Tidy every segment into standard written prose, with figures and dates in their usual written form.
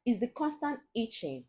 Is the constant itching,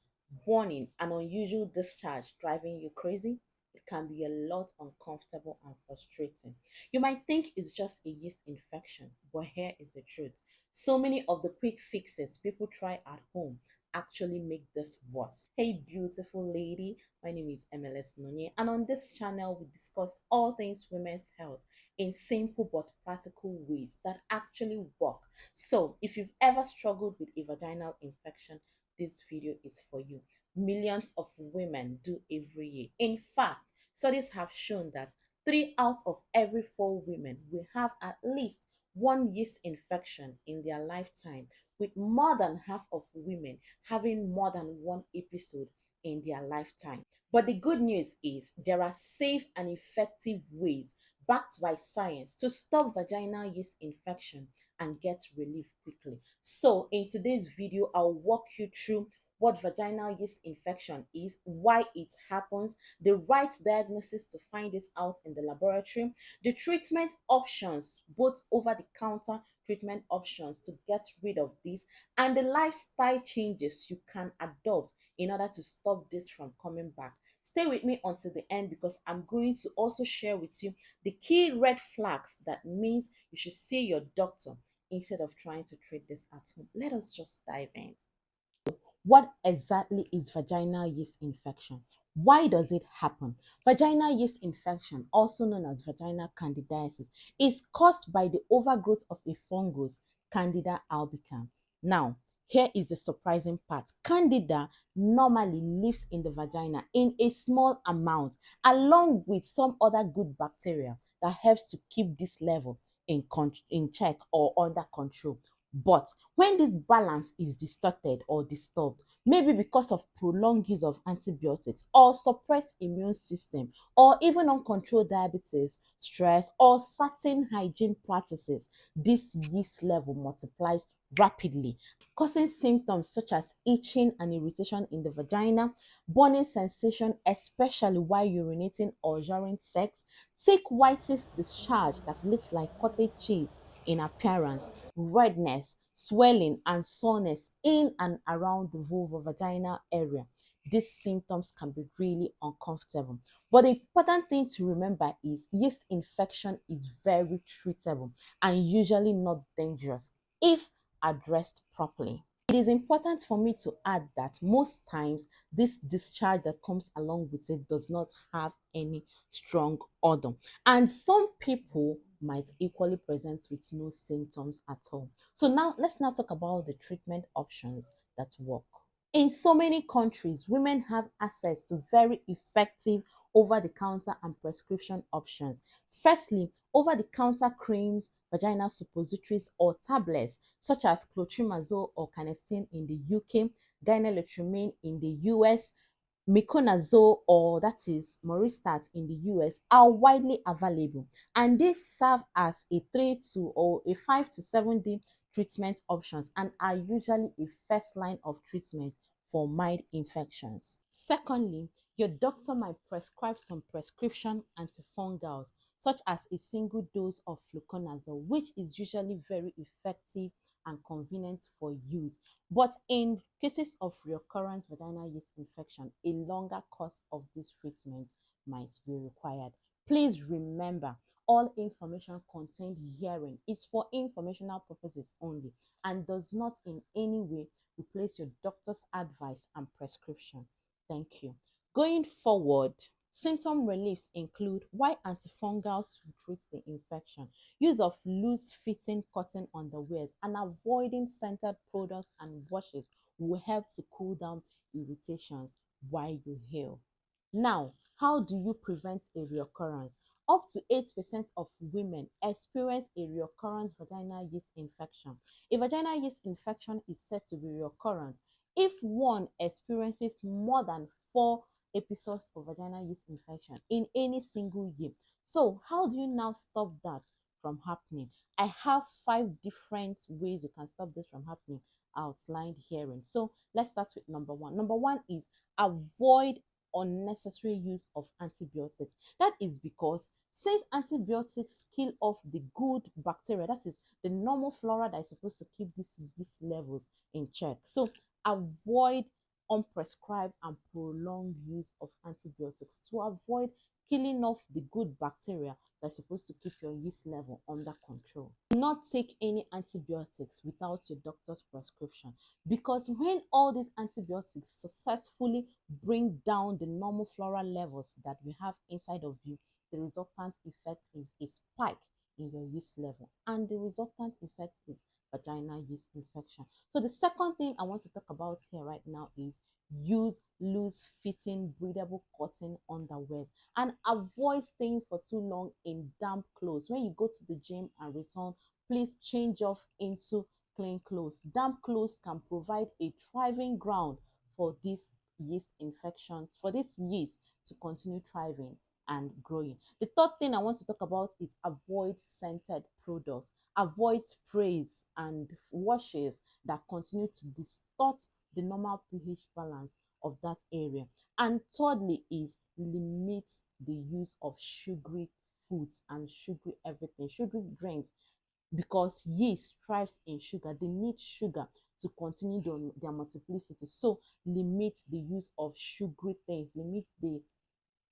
burning, and unusual discharge driving you crazy? It can be a lot uncomfortable and frustrating. You might think it's just a yeast infection, but here is the truth. So many of the quick fixes people try at home actually make this worse. Hey, beautiful lady, my name is MLS Nonye, and on this channel, we discuss all things women's health in simple but practical ways that actually work. So, if you've ever struggled with a vaginal infection, this video is for you. Millions of women do every year. In fact, studies have shown that 3 out of every 4 women will have at least one yeast infection in their lifetime, with more than half of women having more than one episode in their lifetime. But the good news is there are safe and effective ways backed by science to stop vaginal yeast infection and get relief quickly. So, in today's video, I'll walk you through what vaginal yeast infection is, why it happens, the right diagnosis to find this out in the laboratory, the treatment options, both over the counter treatment options to get rid of this, and the lifestyle changes you can adopt in order to stop this from coming back. Stay with me until the end because I'm going to also share with you the key red flags that means you should see your doctor instead of trying to treat this at home. Let us just dive in. What exactly is vaginal yeast infection? Why does it happen? Vaginal yeast infection, also known as vaginal candidiasis, is caused by the overgrowth of a fungus, Candida albicans. Now, here is the surprising part. Candida normally lives in the vagina in a small amount, along with some other good bacteria that helps to keep this level in check or under control. But when this balance is distorted or disturbed, maybe because of prolonged use of antibiotics or suppressed immune system or even uncontrolled diabetes, stress, or certain hygiene practices, this yeast level multiplies rapidly, causing symptoms such as itching and irritation in the vagina, burning sensation, especially while urinating or during sex, thick whitish discharge that looks like cottage cheese in appearance, redness, swelling, and soreness in and around the vulvovaginal area. These symptoms can be really uncomfortable. But the important thing to remember is yeast infection is very treatable and usually not dangerous if addressed properly. It is important for me to add that most times this discharge that comes along with it does not have any strong odor. And some people might equally present with no symptoms at all. So now let's now talk about the treatment options that work. In so many countries, women have access to very effective over-the-counter and prescription options. Firstly, over-the-counter creams, vaginal suppositories, or tablets such as clotrimazole or canesten in the UK, gyne-lotrimin in the US, miconazole or that is moristat in the US are widely available, and these serve as a 5 to 7 day treatment options and are usually a first line of treatment for mild infections. Secondly, your doctor might prescribe some prescription antifungals such as a single dose of fluconazole, which is usually very effective and convenient for use. But in cases of recurrent vaginal yeast infection, a longer course of this treatment might be required. Please remember, all information contained herein is for informational purposes only and does not in any way replace your doctor's advice and prescription. Thank you. Going forward, symptom reliefs include why antifungals treat the infection, use of loose-fitting cotton underwears, and avoiding scented products and washes will help to cool down irritations while you heal. Now, how do you prevent a reoccurrence? Up to 8% of women experience a recurrent vaginal yeast infection. A vaginal yeast infection is said to be recurrent if one experiences more than 4 episodes of vaginal yeast infection in any single year. So, how do you now stop that from happening? I have 5 different ways you can stop this from happening outlined herein. So, let's start with number one. Number one is avoid unnecessary use of antibiotics. That is because since antibiotics kill off the good bacteria, that is the normal flora that is supposed to keep these levels in check. So Avoid unprescribed and prolonged use of antibiotics to avoid killing off the good bacteria that's supposed to keep your yeast level under control. Do not take any antibiotics without your doctor's prescription, because when all these antibiotics successfully bring down the normal floral levels that we have inside of you, the resultant effect is a spike in your yeast level, and the resultant effect is vaginal yeast infection. So the second thing I want to talk about here right now is use loose fitting breathable cotton underwears, and avoid staying for too long in damp clothes. When you go to the gym and return, please change off into clean clothes. Damp clothes can provide a thriving ground for this yeast infection, for this yeast to continue thriving and growing. The third thing I want to talk about is avoid scented products. Avoid sprays and washes that continue to distort the normal pH balance of that area. And thirdly is limit the use of sugary foods and sugary everything, sugary drinks, because yeast thrives in sugar. They need sugar to continue their multiplicity. So limit the use of sugary things, limit the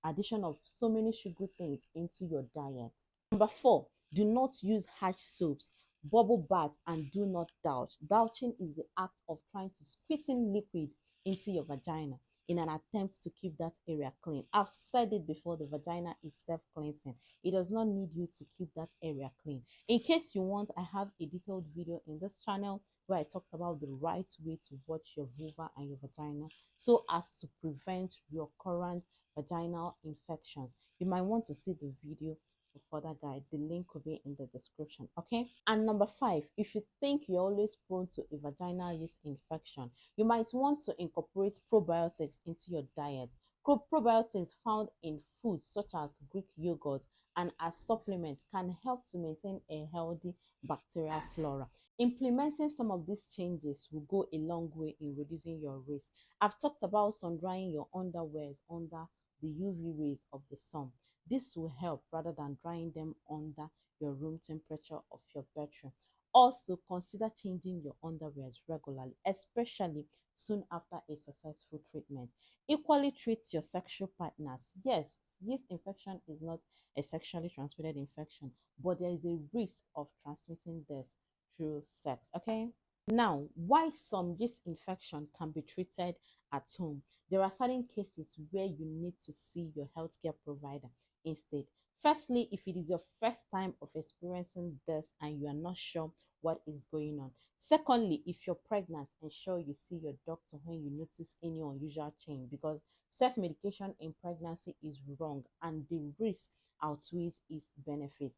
addition of so many sugary things into your diet. Number 4, do not use harsh soaps, bubble bath, and do not douche. Douching is the act of trying to spit in liquid into your vagina in an attempt to keep that area clean. I've said it before, the vagina is self-cleansing. It does not need you to keep that area clean. In case you want, I have a detailed video in this channel where I talked about the right way to watch your vulva and your vagina so as to prevent recurrent vaginal infections. You might want to see the video for further guide. The link will be in the description. Okay. And number 5, if you think you're always prone to a vaginal yeast infection, you might want to incorporate probiotics into your diet. Probiotics found in foods such as Greek yogurt and as supplements can help to maintain a healthy bacterial flora. Implementing some of these changes will go a long way in reducing your risk. I've talked about sun drying your underwears under the UV rays of the sun. This will help rather than drying them under your room temperature of your bedroom. Also, consider changing your underwears regularly, especially soon after a successful treatment. Equally treat your sexual partners. Yes, yeast infection is not a sexually transmitted infection, but there is a risk of transmitting this through sex. Okay. Now, why some yeast infection can be treated at home? There are certain cases where you need to see your healthcare provider instead. Firstly, if it is your first time of experiencing this and you are not sure what is going on. Secondly, if you're pregnant, ensure you see your doctor when you notice any unusual change, because self-medication in pregnancy is wrong and the risk outweighs its benefits.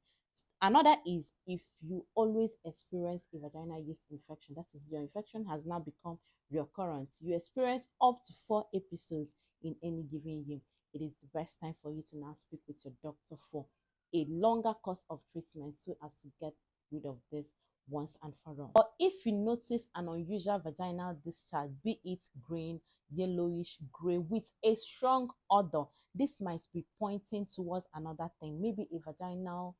Another is if you always experience a vaginal yeast infection, that is, your infection has now become recurrent, you experience up to 4 episodes in any given year, it is the best time for you to now speak with your doctor for a longer course of treatment so as to get rid of this once and for all. Or if you notice an unusual vaginal discharge, be it green, yellowish, gray, with a strong odor, this might be pointing towards another thing, maybe a vaginal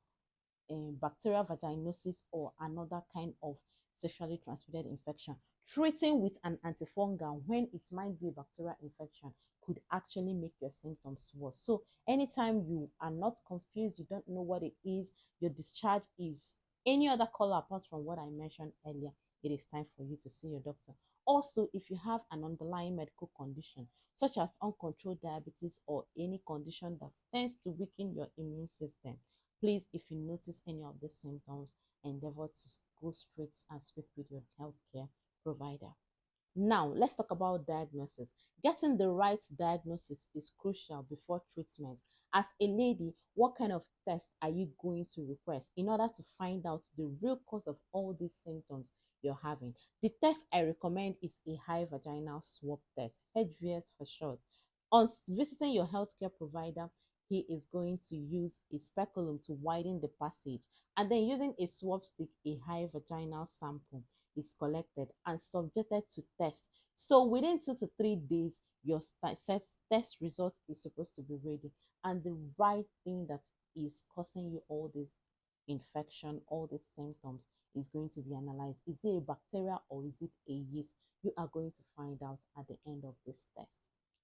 bacterial vaginosis or another kind of sexually transmitted infection. Treating with an antifungal when it might be a bacterial infection could actually make your symptoms worse. So anytime you are not confused, you don't know what it is, your discharge is any other color apart from what I mentioned earlier, it is time for you to see your doctor. Also, if you have an underlying medical condition such as uncontrolled diabetes or any condition that tends to weaken your immune system, please, if you notice any of these symptoms, endeavor to go straight and speak with your healthcare provider. Now, let's talk about diagnosis. Getting the right diagnosis is crucial before treatment. As a lady, what kind of test are you going to request in order to find out the real cause of all these symptoms you're having? The test I recommend is a high vaginal swab test, HVS for short. On visiting your healthcare provider, he is going to use a speculum to widen the passage, and then using a swab stick, a high vaginal sample is collected and subjected to test. So within 2 to 3 days, your test result is supposed to be ready, and the right thing that is causing you all this infection, all these symptoms is going to be analyzed. Is it a bacteria or is it a yeast? You are going to find out at the end of this test.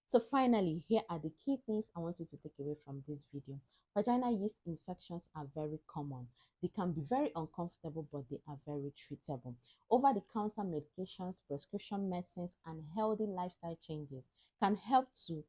So finally, here are the key things I want you to take away from this video. Vaginal yeast infections are very common. They can be very uncomfortable, but they are very treatable. Over-the-counter medications, prescription medicines, and healthy lifestyle changes can help to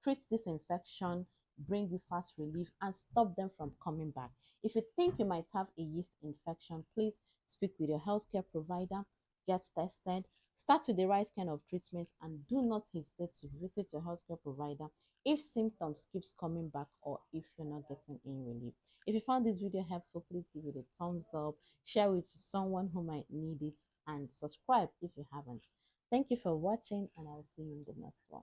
treat this infection, bring you fast relief, and stop them from coming back. If you think you might have a yeast infection, please speak with your healthcare provider, get tested, start with the right kind of treatment, and do not hesitate to visit your healthcare provider if symptoms keeps coming back or if you're not getting any relief. If you found this video helpful, please give it a thumbs up, share it to someone who might need it, and subscribe if you haven't. Thank you for watching, and I will see you in the next one.